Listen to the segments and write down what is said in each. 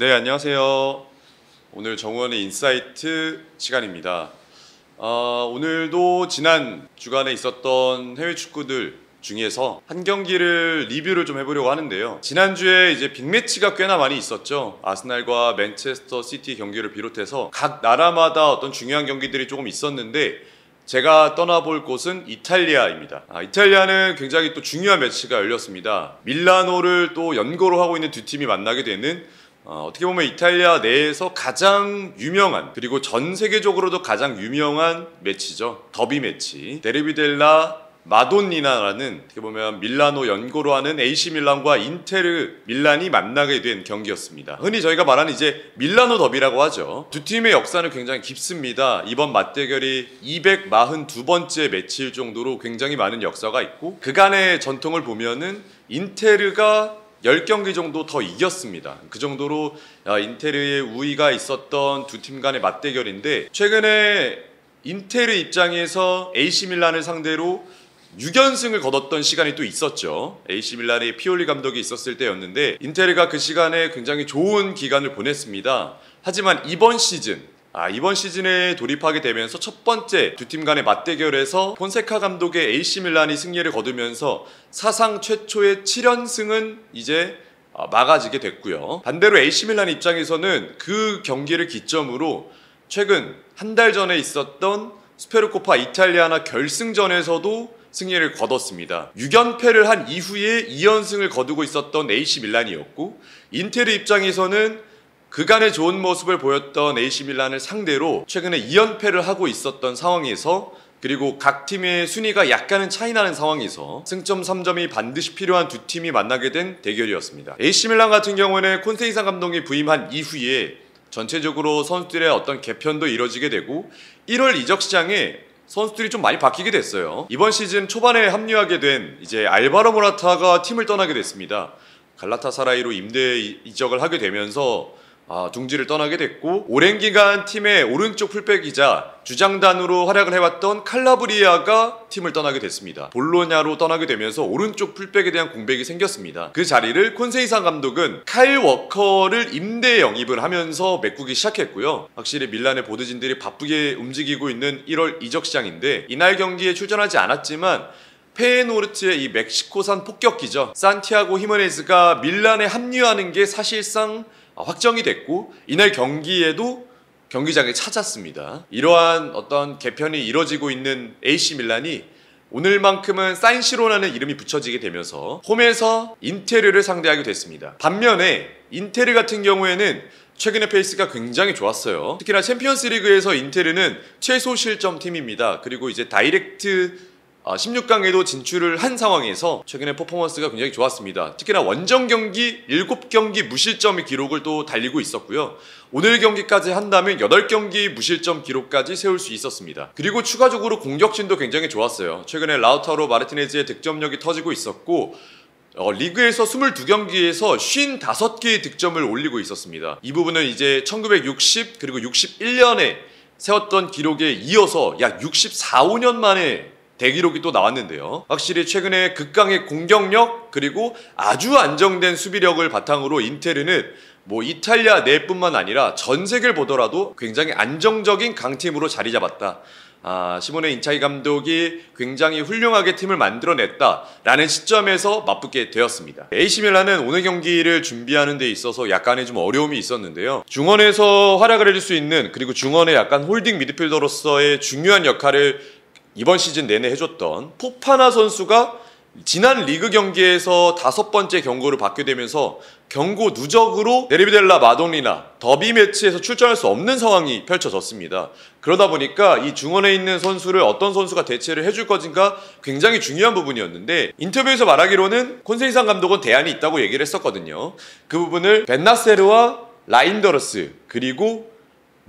네, 안녕하세요. 오늘 정우원의 인사이트 시간입니다. 오늘도 지난 주간에 있었던 해외 축구들 중에서 한 경기를 리뷰를 좀 해보려고 하는데요. 지난주에 이제 빅매치가 꽤나 많이 있었죠. 아스날과 맨체스터 시티 경기를 비롯해서 각 나라마다 어떤 중요한 경기들이 조금 있었는데 제가 떠나볼 곳은 이탈리아입니다. 이탈리아는 굉장히 또 중요한 매치가 열렸습니다. 밀라노를 또 연고로 하고 있는 두 팀이 만나게 되는 어떻게 보면 이탈리아 내에서 가장 유명한, 그리고 전 세계적으로도 가장 유명한 매치죠. 더비 매치. 데르비 델라 마돈니나라는, 어떻게 보면 밀라노 연고로 하는 AC 밀란과 인테르 밀란이 만나게 된 경기였습니다. 흔히 저희가 말하는 이제 밀라노 더비라고 하죠. 두 팀의 역사는 굉장히 깊습니다. 이번 맞대결이 242번째 매치일 정도로 굉장히 많은 역사가 있고, 그간의 전통을 보면은 인테르가 10경기 정도 더 이겼습니다. 그 정도로 인테르의 우위가 있었던 두 팀 간의 맞대결인데, 최근에 인테르 입장에서 AC 밀란을 상대로 6연승을 거뒀던 시간이 또 있었죠. AC 밀란의 피올리 감독이 있었을 때였는데 인테르가 그 시간에 굉장히 좋은 기간을 보냈습니다. 하지만 이번 시즌에 돌입하게 되면서 첫 번째 두 팀 간의 맞대결에서 폰세카 감독의 AC 밀란이 승리를 거두면서 사상 최초의 7연승은 이제 막아지게 됐고요. 반대로 AC 밀란 입장에서는 그 경기를 기점으로 최근 한 달 전에 있었던 스페르코파 이탈리아나 결승전에서도 승리를 거뒀습니다. 6연패를 한 이후에 2연승을 거두고 있었던 AC 밀란이었고, 인테르 입장에서는 그간의 좋은 모습을 보였던 AC 밀란을 상대로 최근에 2연패를 하고 있었던 상황에서, 그리고 각 팀의 순위가 약간은 차이나는 상황에서 승점 3점이 반드시 필요한 두 팀이 만나게 된 대결이었습니다. AC 밀란 같은 경우는 콘세이산 감독이 부임한 이후에 전체적으로 선수들의 어떤 개편도 이뤄지게 되고 1월 이적 시장에 선수들이 좀 많이 바뀌게 됐어요. 이번 시즌 초반에 합류하게 된 이제 알바로 모라타가 팀을 떠나게 됐습니다. 갈라타사라이로 임대 이적을 하게 되면서 둥지를 떠나게 됐고, 오랜 기간 팀의 오른쪽 풀백이자 주장단으로 활약을 해왔던 칼라브리아가 팀을 떠나게 됐습니다. 볼로냐로 떠나게 되면서 오른쪽 풀백에 대한 공백이 생겼습니다. 그 자리를 콘세이산 감독은 카일 워커를 임대 영입을 하면서 메꾸기 시작했고요. 확실히 밀란의 보드진들이 바쁘게 움직이고 있는 1월 이적 시장인데, 이날 경기에 출전하지 않았지만 페에노르트의 이 멕시코산 폭격기죠. 산티아고 히메네즈가 밀란에 합류하는 게 사실상 확정이 됐고, 이날 경기에도 경기장에 찾았습니다. 이러한 어떤 개편이 이뤄지고 있는 AC 밀란이 오늘만큼은 사인시로라는 이름이 붙여지게 되면서 홈에서 인테르를 상대하게 됐습니다. 반면에 인테르 같은 경우에는 최근의 페이스가 굉장히 좋았어요. 특히나 챔피언스 리그에서 인테르는 최소 실점 팀입니다. 그리고 이제 다이렉트 16강에도 진출을 한 상황에서 최근에 퍼포먼스가 굉장히 좋았습니다. 특히나 원정 경기 7경기 무실점의 기록을 또 달리고 있었고요. 오늘 경기까지 한다면 8경기 무실점 기록까지 세울 수 있었습니다. 그리고 추가적으로 공격진도 굉장히 좋았어요. 최근에 라우타로 마르티네즈의 득점력이 터지고 있었고, 리그에서 22경기에서 55개의 득점을 올리고 있었습니다. 이 부분은 이제 1960 그리고 61년에 세웠던 기록에 이어서 약 64, 5년 만에 대기록이 또 나왔는데요. 확실히 최근에 극강의 공격력, 그리고 아주 안정된 수비력을 바탕으로 인테르는 이탈리아 내뿐만 아니라 전 세계를 보더라도 굉장히 안정적인 강팀으로 자리 잡았다. 시모네 인차기 감독이 굉장히 훌륭하게 팀을 만들어냈다라는 시점에서 맞붙게 되었습니다. AC 밀란은 오늘 경기를 준비하는 데 있어서 약간의 좀 어려움이 있었는데요. 중원에서 활약을 해줄 수 있는, 그리고 중원의 약간 홀딩 미드필더로서의 중요한 역할을 이번 시즌 내내 해줬던 포파나 선수가 지난 리그 경기에서 5번째 경고를 받게 되면서 경고 누적으로 데르비 델라 마돈니나 더비 매치에서 출전할 수 없는 상황이 펼쳐졌습니다. 그러다 보니까 이 중원에 있는 선수를 어떤 선수가 대체를 해줄 것인가 굉장히 중요한 부분이었는데, 인터뷰에서 말하기로는 콘세이산 감독은 대안이 있다고 얘기를 했었거든요. 그 부분을 벤나세르와 라인더러스 그리고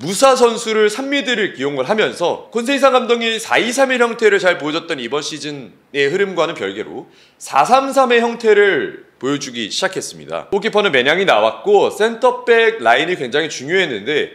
무사 선수를 3미드를 기용을 하면서 콘세이산 감독이 4-2-3-1 형태를 잘 보여줬던 이번 시즌의 흐름과는 별개로 4-3-3의 형태를 보여주기 시작했습니다. 골키퍼는 매냥이 나왔고 센터백 라인이 굉장히 중요했는데,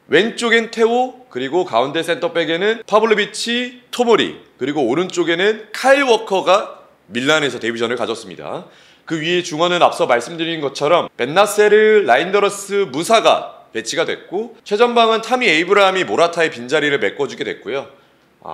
왼쪽엔 테오, 그리고 가운데 센터백에는 파블로비치, 토모리, 그리고 오른쪽에는 카일 워커가 밀란에서 데뷔전을 가졌습니다. 그 위에 중원은 앞서 말씀드린 것처럼 벤나세르, 라인더러스, 무사가 배치가 됐고 최전방은 타미 에이브라함이 모라타의 빈자리를 메꿔주게 됐고요.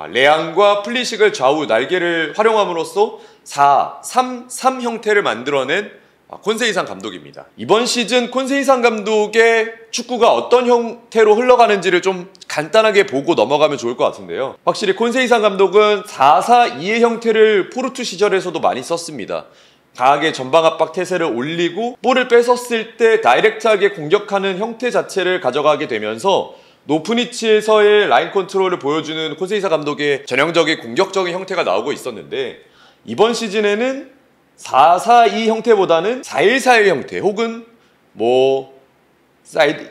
레앙과 플리식을 좌우 날개를 활용함으로써 4-3-3 형태를 만들어낸 콘세이상 감독입니다. 이번 시즌 콘세이상 감독의 축구가 어떤 형태로 흘러가는지를 좀 간단하게 보고 넘어가면 좋을 것 같은데요. 확실히 콘세이상 감독은 4-4-2의 형태를 포르투 시절에서도 많이 썼습니다. 강하게 전방 압박 태세를 올리고 볼을 뺏었을 때 다이렉트하게 공격하는 형태 자체를 가져가게 되면서 높은 위치에서의 라인 컨트롤을 보여주는 콘세이사 감독의 전형적인 공격적인 형태가 나오고 있었는데 이번 시즌에는 4-4-2 형태보다는 4-1-4-1 형태 혹은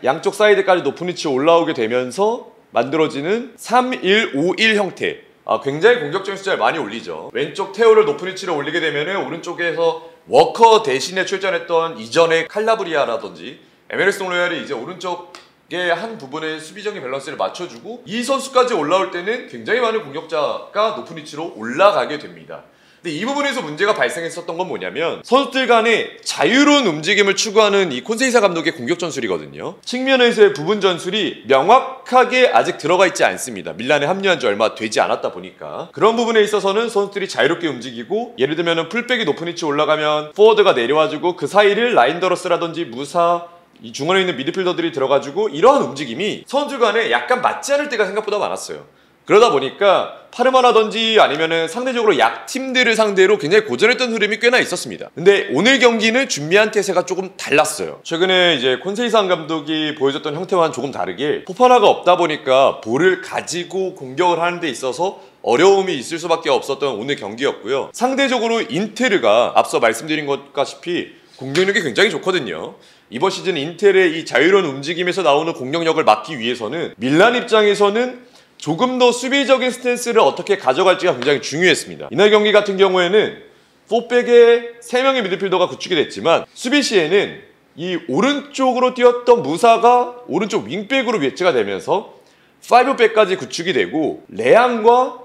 양쪽 사이드까지 높은 위치에 올라오게 되면서 만들어지는 3-1-5-1 형태. 굉장히 공격적인 숫자를 많이 올리죠. 왼쪽 테오를 높은 위치로 올리게 되면 오른쪽에서 워커 대신에 출전했던 이전의 칼라브리아라든지 에메르송 로얄이 이제 오른쪽의 한 부분의 수비적인 밸런스를 맞춰주고 이 선수까지 올라올 때는 굉장히 많은 공격자가 높은 위치로 올라가게 됩니다. 근데 이 부분에서 문제가 발생했었던 건 뭐냐면 선수들 간의 자유로운 움직임을 추구하는 이 콘세이사 감독의 공격 전술이거든요. 측면에서의 부분 전술이 명확하게 아직 들어가 있지 않습니다. 밀란에 합류한 지 얼마 되지 않았다 보니까 그런 부분에 있어서는 선수들이 자유롭게 움직이고 예를 들면 풀백이 높은 위치 올라가면 포워드가 내려와주고 그 사이를 라인더러스라든지 무사 이 중원에 있는 미드필더들이 들어가지고 이러한 움직임이 선수들 간에 약간 맞지 않을 때가 생각보다 많았어요. 그러다 보니까 파르마라든지 아니면은 상대적으로 약팀들을 상대로 굉장히 고전했던 흐름이 꽤나 있었습니다. 근데 오늘 경기는 준비한 태세가 조금 달랐어요. 최근에 이제 콘세이상 감독이 보여줬던 형태와는 조금 다르게 포파나가 없다 보니까 볼을 가지고 공격을 하는 데 있어서 어려움이 있을 수밖에 없었던 오늘 경기였고요. 상대적으로 인테르가 앞서 말씀드린 것 같이 공격력이 굉장히 좋거든요. 이번 시즌 인텔의 이 자유로운 움직임에서 나오는 공격력을 막기 위해서는 밀란 입장에서는 조금 더 수비적인 스탠스를 어떻게 가져갈지가 굉장히 중요했습니다. 이날 경기 같은 경우에는 4백에 3명의 미드필더가 구축이 됐지만 수비 시에는 이 오른쪽으로 뛰었던 무사가 오른쪽 윙백으로 배치가 되면서 5백까지 구축이 되고 레앙과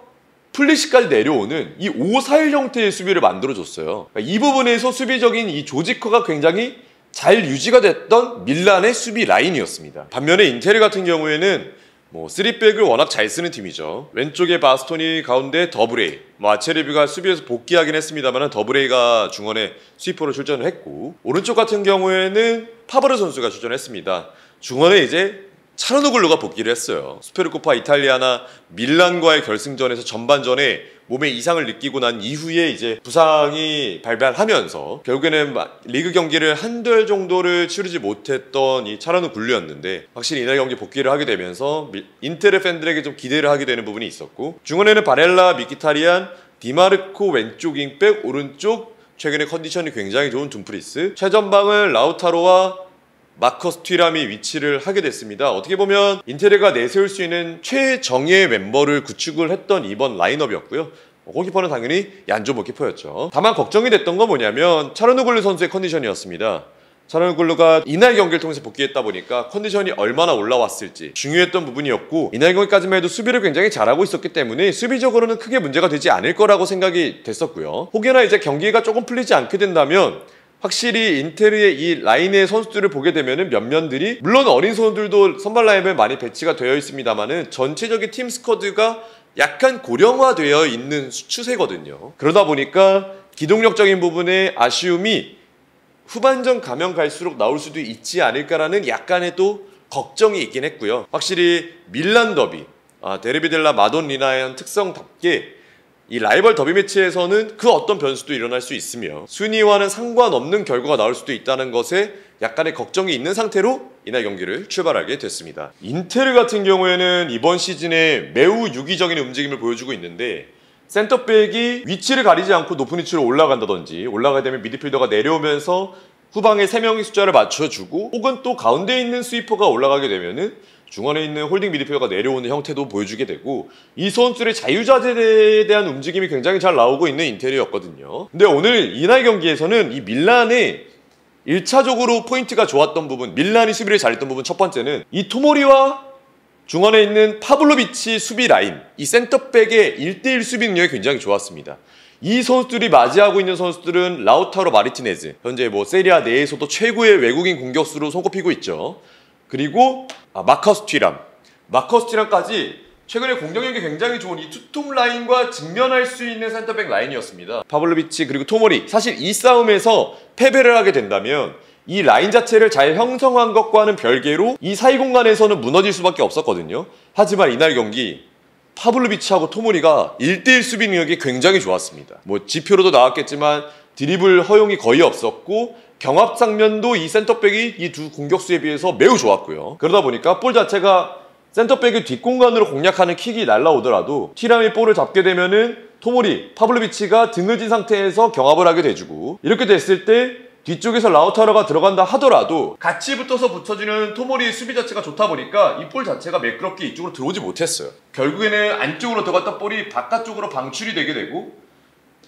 플리시까지 내려오는 이 5-4-1 형태의 수비를 만들어줬어요. 이 부분에서 수비적인 이 조직화가 굉장히 잘 유지가 됐던 밀란의 수비 라인이었습니다. 반면에 인테르 같은 경우에는 3백을 워낙 잘 쓰는 팀이죠. 왼쪽에 바스토니, 가운데 더브레이. 아체르비가 수비에서 복귀하긴 했습니다만 더브레이가 중원에 스위퍼로 출전을 했고 오른쪽 같은 경우에는 파브르 선수가 출전했습니다. 중원에 이제 차르노글루가 복귀를 했어요. 슈페르코파 이탈리아나 밀란과의 결승전에서 전반전에 몸에 이상을 느끼고 난 이후에 이제 부상이 발발하면서 결국에는 리그 경기를 한달 정도를 치르지 못했던 이 차르노글루였는데 확실히 이날 경기 복귀를 하게 되면서 인테르 팬들에게 좀 기대를 하게 되는 부분이 있었고 중원에는 바렐라, 미키타리안, 디마르코 왼쪽 윙백, 오른쪽 최근에 컨디션이 굉장히 좋은 둠프리스, 최전방을 라우타로와 마커스 튀람이 위치를 하게 됐습니다. 어떻게 보면 인테르가 내세울 수 있는 최정예 멤버를 구축을 했던 이번 라인업이었고요. 골키퍼는 당연히 얀조 모키퍼였죠. 다만 걱정이 됐던 건 뭐냐면 차르노글루 선수의 컨디션이었습니다. 차르노글루가 이날 경기를 통해서 복귀했다 보니까 컨디션이 얼마나 올라왔을지 중요했던 부분이었고 이날 경기까지만 해도 수비를 굉장히 잘하고 있었기 때문에 수비적으로는 크게 문제가 되지 않을 거라고 생각이 됐었고요. 혹여나 이제 경기가 조금 풀리지 않게 된다면 확실히 인테르의 이 라인의 선수들을 보게 되면은 면면들이 물론 어린 선수들도 선발 라인에 많이 배치가 되어 있습니다만은 전체적인 팀 스쿼드가 약간 고령화되어 있는 추세거든요. 그러다 보니까 기동력적인 부분에 아쉬움이 후반전 가면 갈수록 나올 수도 있지 않을까라는 약간의 또 걱정이 있긴 했고요. 확실히 밀란 더비, 데르비 델라 마돈리나의 특성답게 이 라이벌 더비 매치에서는 그 어떤 변수도 일어날 수 있으며 순위와는 상관없는 결과가 나올 수도 있다는 것에 약간의 걱정이 있는 상태로 이날 경기를 출발하게 됐습니다. 인테르 같은 경우에는 이번 시즌에 매우 유기적인 움직임을 보여주고 있는데 센터백이 위치를 가리지 않고 높은 위치로 올라간다든지 올라가게 되면 미드필더가 내려오면서 후방에 3명의 숫자를 맞춰주고 혹은 또 가운데 있는 스위퍼가 올라가게 되면은 중원에 있는 홀딩 미드필더가 내려오는 형태도 보여주게 되고 이 선수들의 자유자재에 대한 움직임이 굉장히 잘 나오고 있는 인테리어였거든요. 근데 오늘 이날 경기에서는 이 밀란의 1차적으로 포인트가 좋았던 부분, 밀란이 수비를 잘했던 부분 첫 번째는 이 토모리와 중원에 있는 파블로비치 수비 라인, 이 센터백의 1대1 수비 능력이 굉장히 좋았습니다. 이 선수들이 맞이하고 있는 선수들은 라우타로 마르티네즈, 현재 뭐 세리아 내에서도 최고의 외국인 공격수로 손꼽히고 있죠. 그리고 마커스 튀람까지 최근에 공격력이 굉장히 좋은 이 투톱 라인과 직면할 수 있는 센터백 라인이었습니다. 파블로비치 그리고 토모리, 사실 이 싸움에서 패배를 하게 된다면 이 라인 자체를 잘 형성한 것과는 별개로 이 사이 공간에서는 무너질 수밖에 없었거든요. 하지만 이날 경기 파블로비치하고 토모리가 1대1 수비 능력이 굉장히 좋았습니다. 뭐 지표로도 나왔겠지만 드리블 허용이 거의 없었고 경합 장면도 이 센터백이 이 두 공격수에 비해서 매우 좋았고요. 그러다 보니까 볼 자체가 센터백의 뒷공간으로 공략하는 킥이 날라오더라도 튀람이 볼을 잡게 되면은 토모리, 파블로비치가 등을 진 상태에서 경합을 하게 돼주고, 이렇게 됐을 때 뒤쪽에서 라우타로가 들어간다 하더라도 같이 붙어서 붙여주는 토모리의 수비 자체가 좋다 보니까 이 볼 자체가 매끄럽게 이쪽으로 들어오지 못했어요. 결국에는 안쪽으로 들어갔던 볼이 바깥쪽으로 방출이 되게 되고,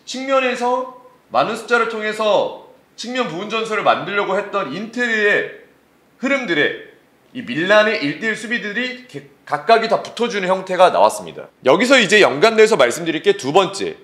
측면에서 많은 숫자를 통해서 측면 부분 전술을 만들려고 했던 인테르의 흐름들에 이 밀란의 1대1 수비들이 각각이 다 붙어주는 형태가 나왔습니다. 여기서 이제 연관돼서 말씀드릴 게 두 번째,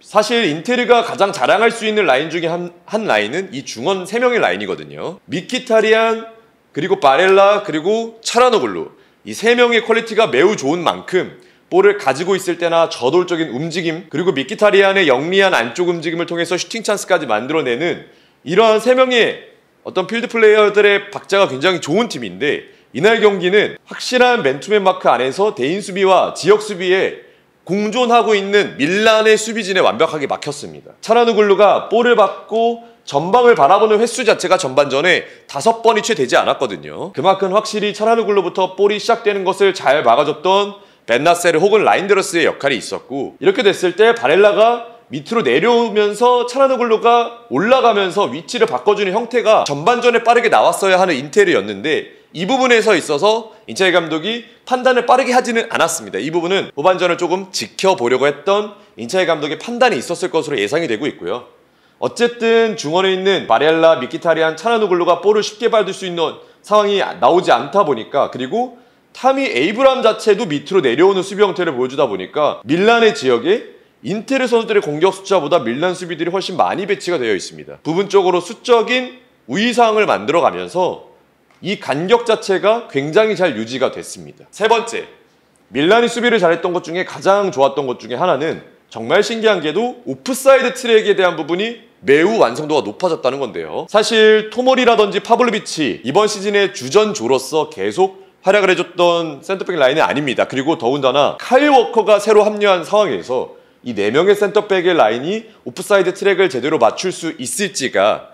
사실 인테르가 가장 자랑할 수 있는 라인 중에 한 라인은 이 중원 3명의 라인이거든요. 미키타리안, 그리고 바렐라, 그리고 차라노글루, 이 3명의 퀄리티가 매우 좋은 만큼 볼을 가지고 있을 때나 저돌적인 움직임, 그리고 미키타리안의 영리한 안쪽 움직임을 통해서 슈팅 찬스까지 만들어내는 이러한 3명의 어떤 필드 플레이어들의 박자가 굉장히 좋은 팀인데, 이날 경기는 확실한 맨투맨 마크 안에서 대인 수비와 지역 수비에 공존하고 있는 밀란의 수비진에 완벽하게 막혔습니다. 차라누글루가 볼을 받고 전방을 바라보는 횟수 자체가 전반전에 5번이 채 되지 않았거든요. 그만큼 확실히 차라누글루부터 볼이 시작되는 것을 잘 막아줬던 벤나세르 혹은 라인드러스의 역할이 있었고, 이렇게 됐을 때 바렐라가 밑으로 내려오면서 차라누글루가 올라가면서 위치를 바꿔주는 형태가 전반전에 빠르게 나왔어야 하는 인테르였는데, 이 부분에서 있어서 인차이 감독이 판단을 빠르게 하지는 않았습니다. 이 부분은 후반전을 조금 지켜보려고 했던 인차이 감독의 판단이 있었을 것으로 예상이 되고 있고요. 어쨌든 중원에 있는 바렐라, 미키타리안, 차라누글루가 볼을 쉽게 받을 수 있는 상황이 나오지 않다 보니까, 그리고 타미 에이브람 자체도 밑으로 내려오는 수비 형태를 보여주다 보니까 밀란의 지역에 인테르 선수들의 공격 숫자보다 밀란 수비들이 훨씬 많이 배치가 되어 있습니다. 부분적으로 수적인 우위상을 만들어가면서 이 간격 자체가 굉장히 잘 유지가 됐습니다. 세 번째, 밀란이 수비를 잘했던 것 중에 가장 좋았던 것 중에 하나는 정말 신기한 게도 오프사이드 트랙에 대한 부분이 매우 완성도가 높아졌다는 건데요. 사실 토모리라든지 파블로비치 이번 시즌의 주전조로서 계속 활약을 해줬던 센터백 라인이 아닙니다. 그리고 더군다나 카일 워커가 새로 합류한 상황에서 이 4명의 센터백의 라인이 오프사이드 트랙을 제대로 맞출 수 있을지가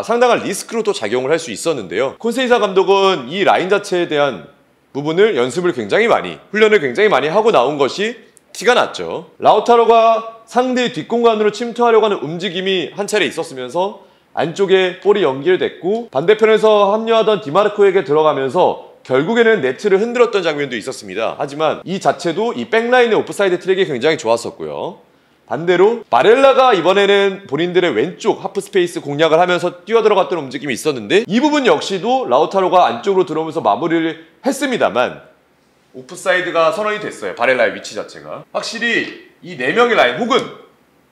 상당한 리스크로도 작용을 할 수 있었는데요. 콘세이사 감독은 이 라인 자체에 대한 부분을 연습을 굉장히 많이, 훈련을 굉장히 많이 하고 나온 것이 티가 났죠. 라우타로가 상대의 뒷공간으로 침투하려고 하는 움직임이 한 차례 있었으면서 안쪽에 볼이 연결됐고, 반대편에서 합류하던 디마르코에게 들어가면서 결국에는 네트를 흔들었던 장면도 있었습니다. 하지만 이 자체도 이 백라인의 오프사이드 트랙이 굉장히 좋았었고요. 반대로 바렐라가 이번에는 본인들의 왼쪽 하프 스페이스 공략을 하면서 뛰어들어갔던 움직임이 있었는데, 이 부분 역시도 라우타로가 안쪽으로 들어오면서 마무리를 했습니다만 오프사이드가 선언이 됐어요. 바렐라의 위치 자체가. 확실히 이 4명의 라인 혹은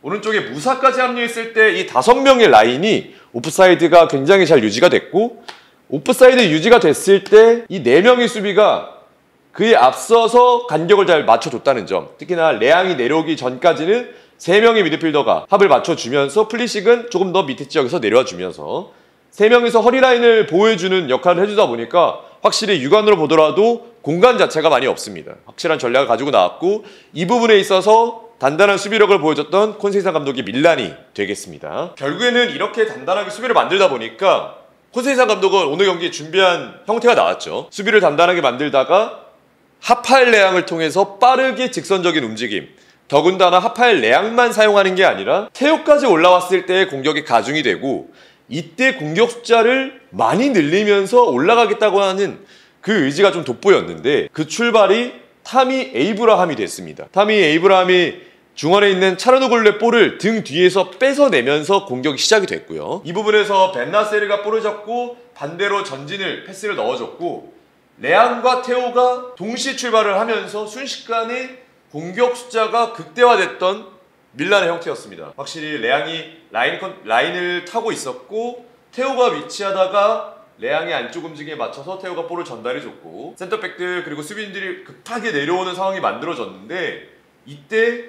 오른쪽에 무사까지 합류했을 때 이 5명의 라인이 오프사이드가 굉장히 잘 유지가 됐고, 오프사이드 유지가 됐을 때 이 4명의 수비가 그에 앞서서 간격을 잘 맞춰줬다는 점, 특히나 레앙이 내려오기 전까지는 3명의 미드필더가 합을 맞춰주면서 플리식은 조금 더 밑에 지역에서 내려와주면서 3명이서 허리라인을 보호해주는 역할을 해주다 보니까 확실히 육안으로 보더라도 공간 자체가 많이 없습니다. 확실한 전략을 가지고 나왔고, 이 부분에 있어서 단단한 수비력을 보여줬던 콘세이사 감독이 밀란이 되겠습니다. 결국에는 이렇게 단단하게 수비를 만들다 보니까 콘세이사 감독은 오늘 경기에 준비한 형태가 나왔죠. 수비를 단단하게 만들다가 하파엘 레앙을 통해서 빠르게 직선적인 움직임, 더군다나 하파엘 레앙만 사용하는 게 아니라 테오까지 올라왔을 때 공격이 가중이 되고, 이때 공격 숫자를 많이 늘리면서 올라가겠다고 하는 그 의지가 좀 돋보였는데, 그 출발이 타미 에이브라함이 됐습니다. 타미 에이브라함이 중원에 있는 차르노글루의 볼을 등 뒤에서 뺏어내면서 공격이 시작이 됐고요. 이 부분에서 벤나세르가 볼을 잡고 반대로 전진을 패스를 넣어줬고, 레앙과 테오가 동시에 출발을 하면서 순식간에 공격 숫자가 극대화됐던 밀란의 형태였습니다. 확실히 레앙이 라인을 타고 있었고 테오가 위치하다가 레앙의 안쪽 움직임에 맞춰서 테오가 볼을 전달해줬고 센터백들 그리고 수비인들이 급하게 내려오는 상황이 만들어졌는데 이때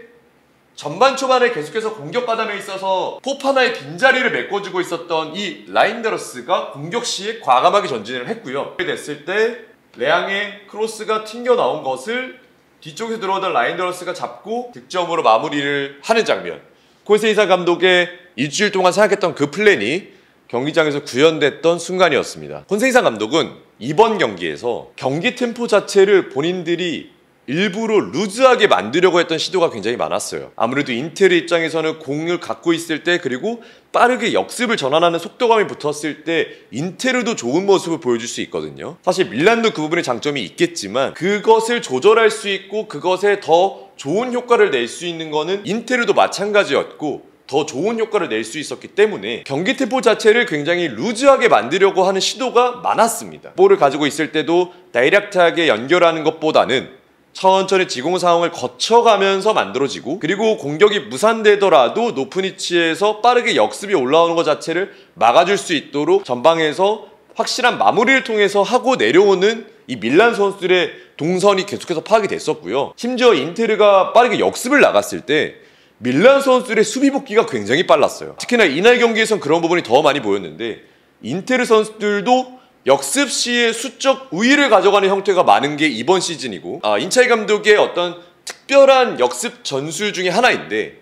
전반 초반에 계속해서 공격 가담에 있어서 포파나의 빈자리를 메꿔주고 있었던 이 라인더러스가 공격 시에 과감하게 전진을 했고요. 이렇게 됐을 때 레앙의 크로스가 튕겨 나온 것을 뒤쪽에서 들어오던 라인더러스가 잡고 득점으로 마무리를 하는 장면. 콘세이사 감독의 일주일 동안 생각했던 그 플랜이 경기장에서 구현됐던 순간이었습니다. 콘세이사 감독은 이번 경기에서 경기 템포 자체를 본인들이 일부러 루즈하게 만들려고 했던 시도가 굉장히 많았어요. 아무래도 인테르 입장에서는 공을 갖고 있을 때 그리고 빠르게 역습을 전환하는 속도감이 붙었을 때 인테르도 좋은 모습을 보여줄 수 있거든요. 사실 밀란도 그 부분에 장점이 있겠지만 그것을 조절할 수 있고 그것에 더 좋은 효과를 낼 수 있는 거는 인테르도 마찬가지였고 더 좋은 효과를 낼 수 있었기 때문에 경기 템포 자체를 굉장히 루즈하게 만들려고 하는 시도가 많았습니다. 볼을 가지고 있을 때도 다이렉트하게 연결하는 것보다는 천천히 지공 상황을 거쳐가면서 만들어지고 그리고 공격이 무산되더라도 높은 위치에서 빠르게 역습이 올라오는 것 자체를 막아줄 수 있도록 전방에서 확실한 마무리를 통해서 하고 내려오는 이 밀란 선수들의 동선이 계속해서 파악이 됐었고요. 심지어 인테르가 빠르게 역습을 나갔을 때 밀란 선수들의 수비 복귀가 굉장히 빨랐어요. 특히나 이날 경기에선 그런 부분이 더 많이 보였는데 인테르 선수들도 역습 시에 수적 우위를 가져가는 형태가 많은 게 이번 시즌이고 인차이 감독의 어떤 특별한 역습 전술 중에 하나인데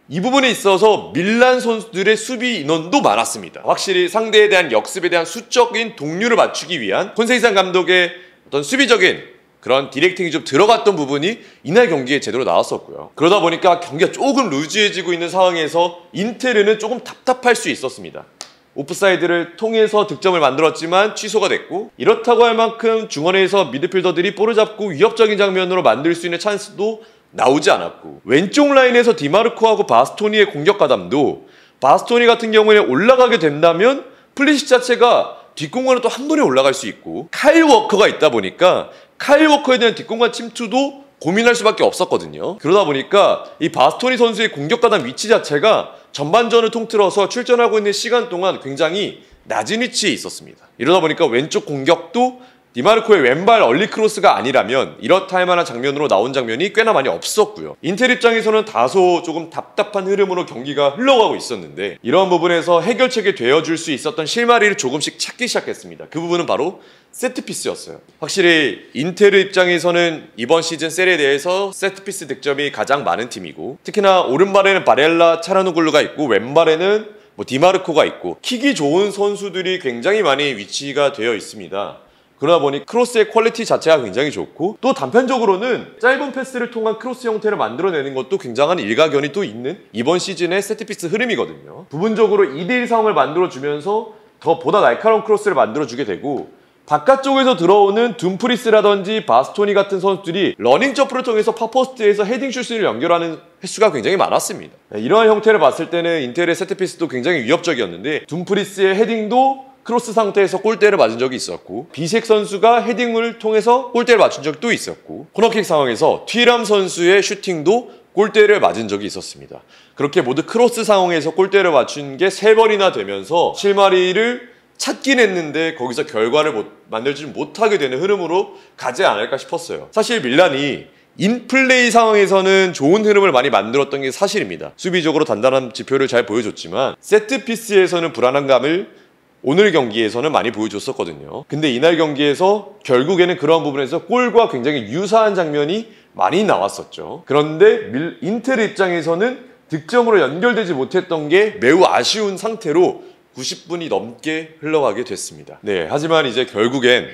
이 부분에 있어서 밀란 선수들의 수비 인원도 많았습니다. 확실히 상대에 대한 역습에 대한 수적인 동률을 맞추기 위한 콘세이산 감독의 어떤 수비적인 그런 디렉팅이 좀 들어갔던 부분이 이날 경기에 제대로 나왔었고요. 그러다 보니까 경기가 조금 루즈해지고 있는 상황에서 인테르는 조금 답답할 수 있었습니다. 오프사이드를 통해서 득점을 만들었지만 취소가 됐고 이렇다고 할 만큼 중원에서 미드필더들이 볼을 잡고 위협적인 장면으로 만들 수 있는 찬스도 나오지 않았고 왼쪽 라인에서 디마르코하고 바스토니의 공격 가담도 바스토니 같은 경우에 올라가게 된다면 플리시 자체가 뒷공간으로 또 한 번에 올라갈 수 있고 카일 워커가 있다 보니까 카일 워커에 대한 뒷공간 침투도 고민할 수밖에 없었거든요. 그러다 보니까 이 바스토니 선수의 공격 가담 위치 자체가 전반전을 통틀어서 출전하고 있는 시간 동안 굉장히 낮은 위치에 있었습니다. 이러다 보니까 왼쪽 공격도 디마르코의 왼발 얼리 크로스가 아니라면 이렇다 할 만한 장면으로 나온 장면이 꽤나 많이 없었고요. 인텔 입장에서는 다소 조금 답답한 흐름으로 경기가 흘러가고 있었는데 이런 부분에서 해결책이 되어줄 수 있었던 실마리를 조금씩 찾기 시작했습니다. 그 부분은 바로 세트피스였어요. 확실히 인테르 입장에서는 이번 시즌 세리에대해서 세트피스 득점이 가장 많은 팀이고 특히나 오른발에는 바렐라 차라누글루가 있고 왼발에는 디마르코가 있고 킥이 좋은 선수들이 굉장히 많이 위치가 되어 있습니다. 그러다 보니 크로스의 퀄리티 자체가 굉장히 좋고 또 단편적으로는 짧은 패스를 통한 크로스 형태를 만들어내는 것도 굉장한 일가견이 또 있는 이번 시즌의 세트피스 흐름이거든요. 부분적으로 2대1 상황을 만들어주면서 더 보다 날카로운 크로스를 만들어주게 되고 바깥쪽에서 들어오는 둠프리스라든지 바스토니 같은 선수들이 러닝 점프를 통해서 파포스트에서 헤딩 슛을 연결하는 횟수가 굉장히 많았습니다. 이러한 형태를 봤을 때는 인텔의 세트피스도 굉장히 위협적이었는데 둠프리스의 헤딩도 크로스 상태에서 골대를 맞은 적이 있었고 비색 선수가 헤딩을 통해서 골대를 맞춘 적도 있었고 코너킥 상황에서 튀람 선수의 슈팅도 골대를 맞은 적이 있었습니다. 그렇게 모두 크로스 상황에서 골대를 맞춘 게 3번이나 되면서 실마리를 찾긴 했는데 거기서 결과를 만들지 못하게 되는 흐름으로 가지 않을까 싶었어요. 사실 밀란이 인플레이 상황에서는 좋은 흐름을 많이 만들었던 게 사실입니다. 수비적으로 단단한 지표를 잘 보여줬지만 세트피스에서는 불안한 감을 오늘 경기에서는 많이 보여줬었거든요. 근데 이날 경기에서 결국에는 그런 부분에서 골과 굉장히 유사한 장면이 많이 나왔었죠. 그런데 인텔 입장에서는 득점으로 연결되지 못했던 게 매우 아쉬운 상태로 90분이 넘게 흘러가게 됐습니다. 네, 하지만 이제 결국엔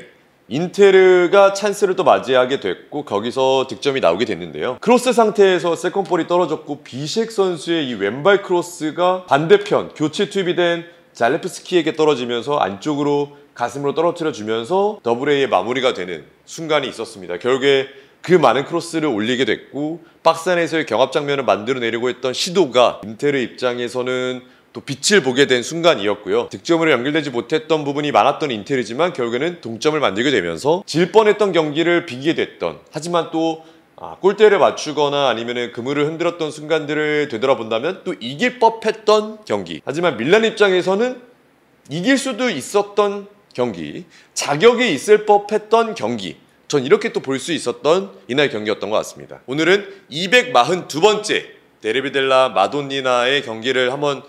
인테르가 찬스를 또 맞이하게 됐고 거기서 득점이 나오게 됐는데요. 크로스 상태에서 세컨볼이 떨어졌고 비식 선수의 이 왼발 크로스가 반대편 교체 투입이 된 잘레프스키에게 떨어지면서 안쪽으로 가슴으로 떨어뜨려주면서 더블A의 마무리가 되는 순간이 있었습니다. 결국에 그 많은 크로스를 올리게 됐고 박스 안에서의 경합 장면을 만들어내려고 했던 시도가 인테르 입장에서는 또 빛을 보게 된 순간이었고요. 득점으로 연결되지 못했던 부분이 많았던 인테르지만 결국에는 동점을 만들게 되면서 질 뻔했던 경기를 비기게 됐던 하지만 또 골대를 맞추거나 아니면 그물을 흔들었던 순간들을 되돌아본다면 또 이길 법했던 경기. 하지만 밀란 입장에서는 이길 수도 있었던 경기, 자격이 있을 법했던 경기. 전 이렇게 또 볼 수 있었던 이날 경기였던 것 같습니다. 오늘은 242번째 데르비 델라 마돈니나의 경기를 한번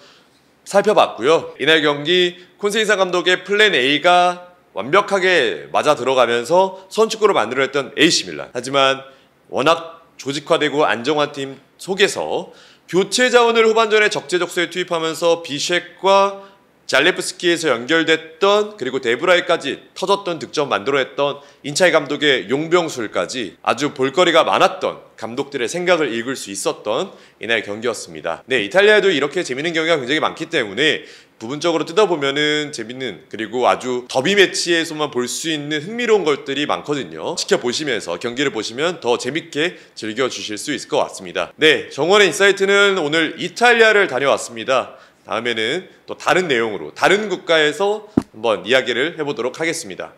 살펴봤고요. 이날 경기 콘세이사 감독의 플랜 A가 완벽하게 맞아 들어가면서 선축구를 만들어냈던 AC 밀란. 하지만 워낙 조직화되고 안정한 팀 속에서 교체 자원을 후반전에 적재적소에 투입하면서 비쉑과 잘레프스키에서 연결됐던 그리고 데브라이까지 터졌던 득점 만들어냈던 인차이 감독의 용병술까지 아주 볼거리가 많았던 감독들의 생각을 읽을 수 있었던 이날 경기였습니다. 네, 이탈리아에도 이렇게 재밌는 경기가 굉장히 많기 때문에 부분적으로 뜯어보면은 재밌는 그리고 아주 더비 매치에서만 볼 수 있는 흥미로운 것들이 많거든요. 지켜보시면서 경기를 보시면 더 재밌게 즐겨주실 수 있을 것 같습니다. 네, 정원의 인사이트는 오늘 이탈리아를 다녀왔습니다. 다음에는 또 다른 내용으로 다른 국가에서 한번 이야기를 해보도록 하겠습니다.